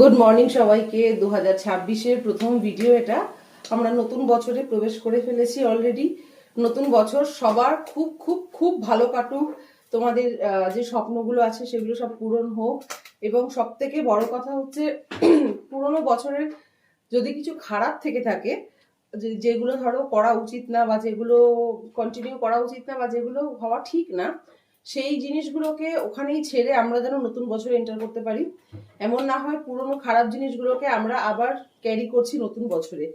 Good morning সবাইকে। 2026-এর প্রথম video এটা। আমরা নতুন বছরে প্রবেশ করে ফেলেছি অলরেডি। নতুন বছর সবার খুব খুব খুব ভালো কাটুক। তোমাদের যে স্বপ্নগুলো আছে সেগুলো সব পূরণ হোক। এবং সব থেকে বড় কথা হচ্ছে পুরনো বছরের যদি কিছু খারাপ থেকে থাকে, যেগুলো ধরো করা উচিত না বা যেগুলো কন্টিনিউ করা উচিত না বা যেগুলো হওয়া ঠিক না, সেই জিনিসগুলোকে ওখানেই ছেড়ে আমরা যেন নতুন বছরে এন্টার করতে পারি। এমন না হয় পুরনো খারাপ জিনিসগুলোকে আমরা আবার ক্যারি করছি নতুন বছরে।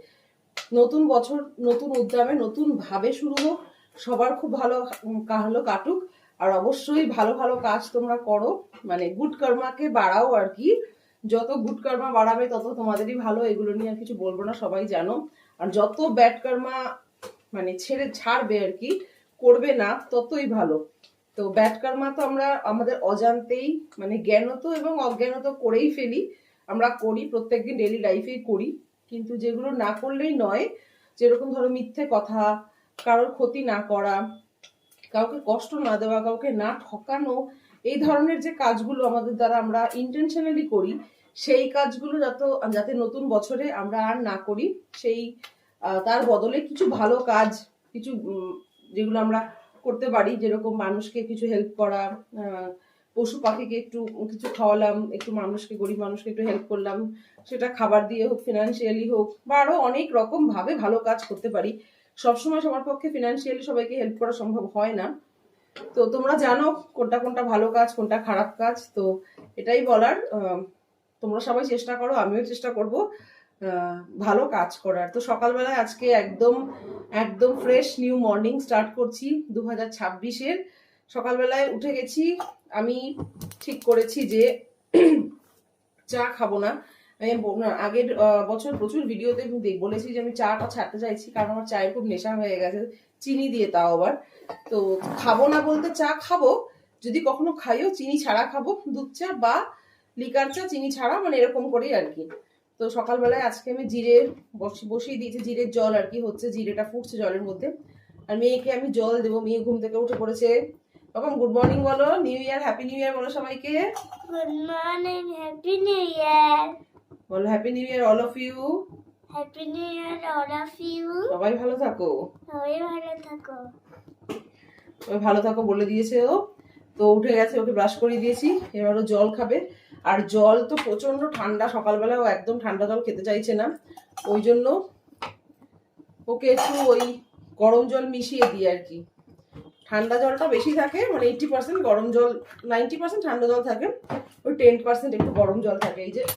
নতুন বছর নতুন উদ্যমে নতুন ভাবে শুরু হোক, সবার খুব ভালো কাটুক। আর অবশ্যই ভালো ভালো কাজ তোমরা করো, মানে গুড কর্মাকে বাড়াও আর কি। যত গুড কর্মা বাড়াবে তত তোমাদেরই ভালো, এগুলো নিয়ে আর কিছু বলবো না, সবাই জানো। আর যত ব্যাড কর্মা মানে ছাড়বে আর কি, করবে না, ততই ভালো। তো ব্যাড কর্মা তো আমরা আমাদের অজান্তেই মানে জ্ঞানত এবং অজ্ঞানত করেই ফেলি। আমরা করি, প্রত্যেকদিন ডেইলি লাইফেই করি। কিন্তু যেগুলো না করলেই নয়, যেরকম ধরো মিথ্যে কথা, কারোর ক্ষতি না করা, কাউকে কষ্ট না দেওয়া, কাউকে না ঠকানো, এই ধরনের যে কাজগুলো আমাদের দ্বারা আমরা ইন্টেনশনালি করি, সেই কাজগুলো যাতে নতুন বছরে আমরা আর না করি। সেই তার বদলে কিছু ভালো কাজ, কিছু যেগুলো আমরা করতে পারি, যেরকম মানুষকে কিছু হেল্প করা, পশু পাখিকে একটু কিছু খাওয়ালাম, একটু মানুষকে, গরিব মানুষকে একটু হেল্প করলাম, সেটা খাবার দিয়ে হোক, ফিনান্সিয়ালি হোক, বা আরো অনেক রকম ভাবে ভালো কাজ করতে পারি। সবসময় সবার পক্ষে ফিনান্সিয়ালি সবাইকে হেল্প করা সম্ভব হয় না। তো তোমরা জানো কোনটা কোনটা ভালো কাজ, কোনটা খারাপ কাজ। তো এটাই বলার, তোমরা সবাই চেষ্টা করো, আমিও চেষ্টা করব ভালো কাজ করার। তো সকালবেলায় আজকে একদম একদম ফ্রেশ নিউ মর্নিং স্টার্ট করছি 2026-এর। সকালবেলায় উঠে গেছি, আমি ঠিক করেছি যে চা খাবো না। আমি আগের বছর প্রচুর ভিডিওতে বলেছি যে আমি চাটা ছাড়তে চাইছি, কারণ আমার চায়ের খুব নেশা হয়ে গেছে, চিনি দিয়ে তাও আবার। তো খাবো না বলতে চা খাবো, যদি কখনো খাইও চিনি ছাড়া খাবো, দুধ চা বা লিকার চা চিনি ছাড়া, মানে এরকম করেই আর কি। তো সকালবেলায় আজকে আমি জিরে বসিয়ে দিয়েছি, জিরের জল আর কি হচ্ছে, জিরেটা ফুটছে জলের মধ্যে। আর মেয়েকে আমি জল দেবো, মেয়ে ঘুম থেকে উঠে পড়েছে। তখন গুড মর্নিং বলো, new year, happy new year বলো সবাইকে। Good morning, happy new year. বলো happy new year all of you. Happy new year all of you. সবাই ভালো থাকো। সবাই ভালো থাকো। সবাই ভালো থাকো বলে দিয়েছে ও। তো উঠে গেছে, ওকে ব্রাশ করিয়ে দিয়েছি, এবারও জল খাবে। আর জল তো প্রচন্ড ঠান্ডা, সকালবেলা ও একদম ঠান্ডা জল খেতে চাইছে না, ওই জন্য ওকে একটু ওই গরম জল মিশিয়ে দিই আর কি। ঠান্ডা জলটা বেশি থাকে, মানে 80% গরম জল, 90% ঠান্ডা জল থাকে, ওই 10% একটু গরম জল থাকে। এই যে